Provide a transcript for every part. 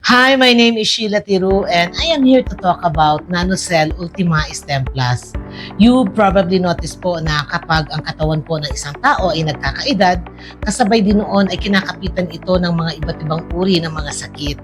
Hi, my name is Sheila Tiru and I am here to talk about NanoCell Ultima Stem Plus. You probably noticed po na kapag ang katawan po ng isang tao ay nagkakaedad, kasabay din noon ay kinakapitan ito ng mga iba't ibang uri ng mga sakit.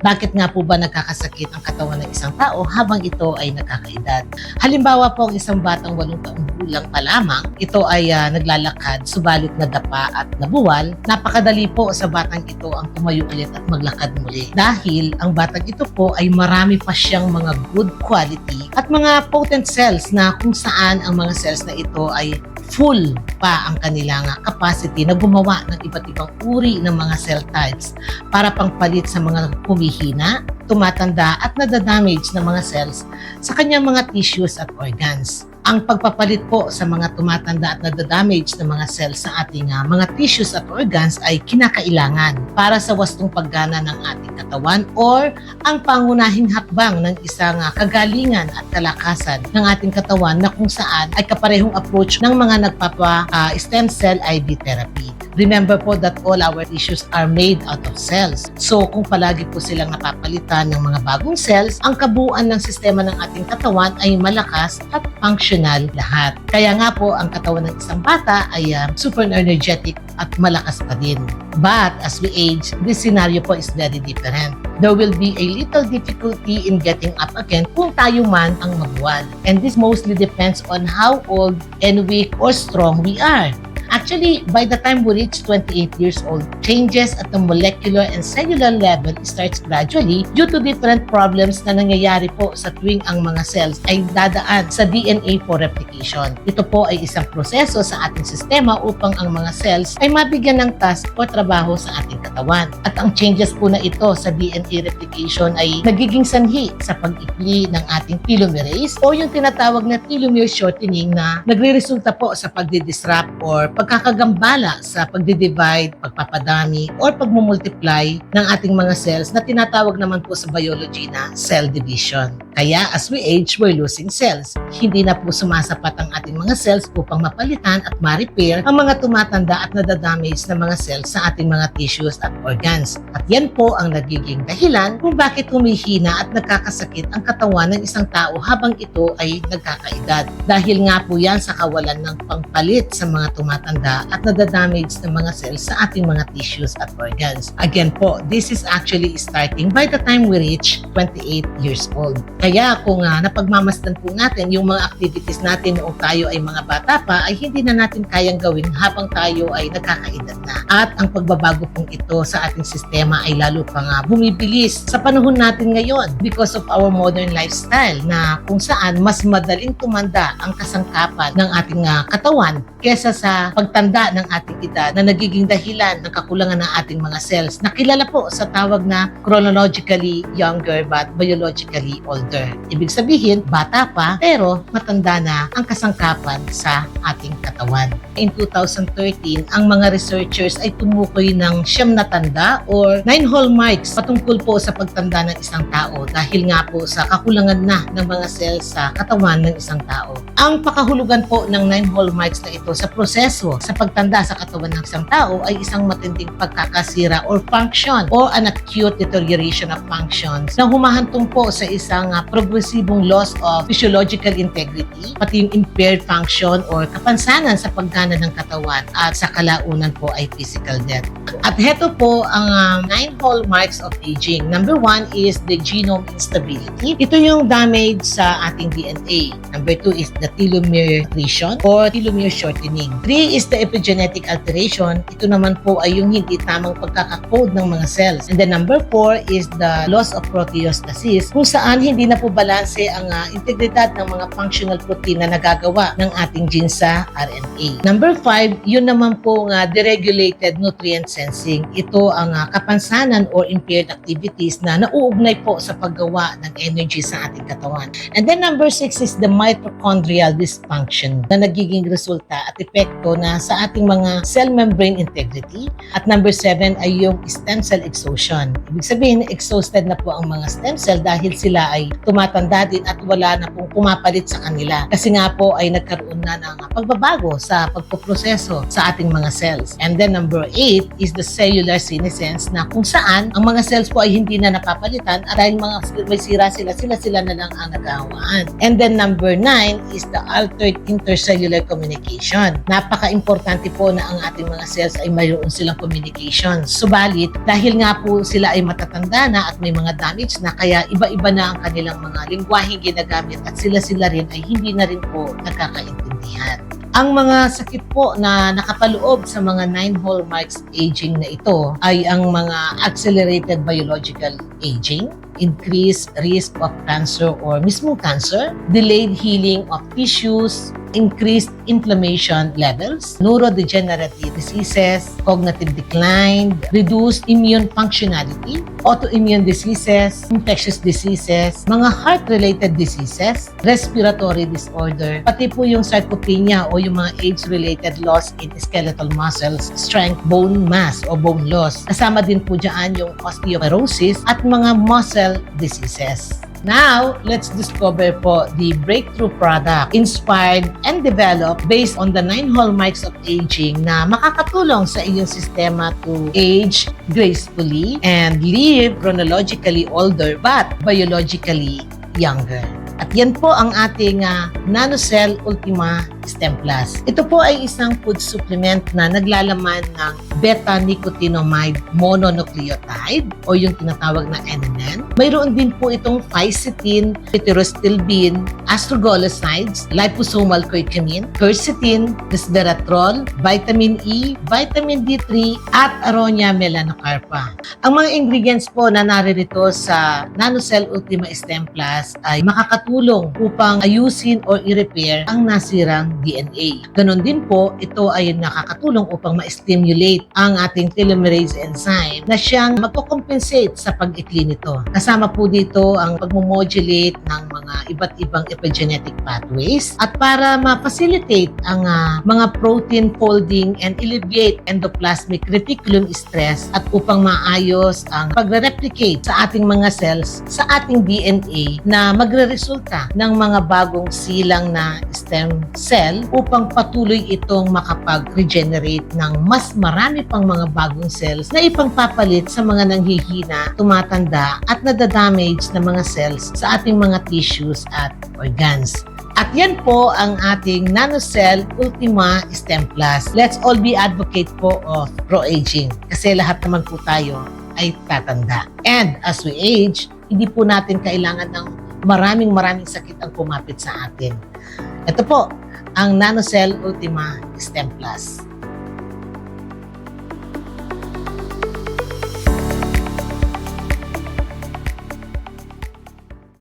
Bakit nga po ba nagkakasakit ang katawan ng isang tao habang ito ay nagkakaedad? Halimbawa po ang isang batang 8 taong gulang pa lamang, ito ay naglalakad subalit nadapa at nabuwal. Napakadali po sa batang ito ang tumayo ulit at maglakad muli. Dahil ang batang ito po ay marami pa siyang mga good quality at mga potent cells na kung saan ang mga cells na ito ay full pa ang kanilang capacity na gumawa ng iba't ibang uri ng mga cell types para pangpalit sa mga humihina, tumatanda at nadadamage ng mga cells sa kanyang mga tissues at organs. Ang pagpapalit po sa mga tumatanda at nadadamage ng mga cells sa ating mga tissues at organs ay kinakailangan para sa wastong paggana ng ating katawan or ang pangunahing hakbang ng isang kagalingan at kalakasan ng ating katawan na kung saan ay kaparehong approach ng mga nagpapa-stem cell IV therapy. Remember po that all our tissues are made out of cells. So kung palagi po silang napapalitan ng mga bagong cells, ang kabuuan ng sistema ng ating katawan ay malakas at functional lahat. Kaya nga po ang katawan ng isang bata ay super energetic at malakas pa din. But as we age, this scenario po is very different. There will be a little difficulty in getting up again kung tayo man ang mabuwal. And this mostly depends on how old and weak or strong we are. Actually, by the time we reach 28 years old, changes at the molecular and cellular level starts gradually due to different problems na nangyayari po sa tuwing ang mga cells ay dadaan sa DNA for replication. Ito po ay isang proseso sa ating sistema upang ang mga cells ay mabigyan ng task o trabaho sa ating katawan. At ang changes po na ito sa DNA replication ay nagiging sanhi sa pag-ikli ng ating telomerase o yung tinatawag na telomere shortening na nagre-resulta po sa pagdidisrupt or pagkakagambala sa pagdidivide, pagpapadami, or pagmumultiply ng ating mga cells na tinatawag naman po sa biology na cell division. Kaya as we age, we're losing cells. Hindi na po sumasapat ang ating mga cells upang mapalitan at ma-repair ang mga tumatanda at nadadamage na mga cells sa ating mga tissues at organs. At yan po ang nagiging dahilan kung bakit humihina at nagkakasakit ang katawan ng isang tao habang ito ay nagkakaedad. Dahil nga po yan sa kawalan ng pangpalit sa mga tumatanda at nadadamage ng mga cells sa ating mga tissues at organs. Again po, this is actually starting by the time we reach 28 years old. Kaya kung napagmamasdan po natin yung mga activities natin noong tayo ay mga bata pa, ay hindi na natin kayang gawin habang tayo ay nagkakaedad na. At ang pagbabago pong ito sa ating sistema ay lalo pang bumibilis sa panahon natin ngayon because of our modern lifestyle na kung saan mas madaling tumanda ang kasangkapan ng ating katawan kesa sa pagtanda ng ating edad na nagiging dahilan ng kakulangan ng ating mga cells na kilala po sa tawag na chronologically younger but biologically older. Ibig sabihin, bata pa pero matanda na ang kasangkapan sa ating katawan. In 2013, ang mga researchers ay tumukoy ng 9 na tanda or 9 hallmarks patungkol po sa pagtanda ng isang tao dahil nga po sa kakulangan na ng mga cells sa katawan ng isang tao. Ang pakahulugan po ng 9 hallmarks na ito sa proseso sa pagtanda sa katawan ng isang tao ay isang matinding pagkakasira or function o an acute deterioration of functions na humahantong po sa isang progresibong loss of physiological integrity, pati yung impaired function or kapansanan sa paggana ng katawan at sa kalaunan po ay physical death. At heto po ang 9 hallmarks of aging. Number 1 is the genome instability. Ito yung damage sa ating DNA. Number 2 is the telomere attrition or telomere shortening. 3 is the epigenetic alteration. Ito naman po ay yung hindi tamang pagkakakode ng mga cells. And then number 4 is the loss of proteostasis kung saan hindi na po balanse ang integridad ng mga functional protein na nagagawa ng ating genes sa RNA. Number 5, yun naman po deregulated nutrient sensing. Ito ang kapansanan or impaired activities na nauugnay po sa paggawa ng energy sa ating katawan. And then number 6 is the mitochondrial dysfunction na nagiging resulta at epekto na sa ating mga cell membrane integrity. At number 7 ay yung stem cell exhaustion. Ibig sabihin, exhausted na po ang mga stem cell dahil sila ay tumatanda din at wala na pong pumapalit sa kanila. Kasi nga po ay nagkaroon na ng pagbabago sa pagpoproseso sa ating mga cells. And then number 8 is the cellular senescence na kung saan ang mga cells po ay hindi na napapalitan at dahil may sira sila na lang ang nagkahawaan. And then number 9 is the altered intercellular communication. Napaka-importante po na ang ating mga cells ay mayroon silang communication. Subalit, dahil nga po sila ay matatanda na at may mga damage na, kaya iba-iba na ang kanilang mga lingwaheng ginagamit at sila rin ay hindi na rin po nagkakaintindihan. Ang mga sakit po na nakapaloob sa mga 9 hallmarks aging na ito ay ang mga accelerated biological aging, increased risk of cancer or mismong cancer, delayed healing of tissues, increased inflammation levels, neurodegenerative diseases, cognitive decline, reduced immune functionality, autoimmune diseases, infectious diseases, mga heart-related diseases, respiratory disorder, pati po yung sarcopenia o yung mga age-related loss in skeletal muscles, strength, bone mass o bone loss. Kasama din po dyan yung osteoporosis at mga muscle diseases. Now, let's discover po the breakthrough product inspired and developed based on the 9 hallmarks of aging na makakatulong sa iyong sistema to age gracefully and live chronologically older but biologically younger. At yan po ang ating NanoCell Ultima Stem Plus. Ito po ay isang food supplement na naglalaman ng beta-nicotinamide mononucleotide o yung tinatawag na NNN. Mayroon din po itong fisetin, pterostilbene, astrogolosides, liposomal curcumin, quercetin, resveratrol, vitamin E, vitamin D3, at Aronia melanocarpa. Ang mga ingredients po na naririto sa NanoCell Ultima Stem Plus ay makakatulong upang ayusin o i-repair ang nasirang DNA. Ganon din po, ito ay nakakatulong upang ma-stimulate ang ating telomerase enzyme na siyang magko-compensate sa pag-ikli nito. Kasama po dito ang pagmomodulate ng mga iba't ibang epigenetic pathways at para ma-facilitate ang mga protein folding and alleviate endoplasmic reticulum stress at upang maayos ang pagre-replicate sa ating mga cells sa ating DNA na magre-resulta ng mga bagong silang na stem cell upang patuloy itong makapag-regenerate ng mas marami pang mga bagong cells na ipangpapalit sa mga nanghihina, tumatanda at nadadamage na mga cells sa ating mga tissues at organs. At yan po ang ating NanoCell Ultima Stem Plus. Let's all be advocate po of pro-aging kasi lahat naman po tayo ay tatanda. And as we age, hindi po natin kailangan ng maraming sakit ang kumapit sa atin. Ito po ang NanoCell Ultima Stem Plus.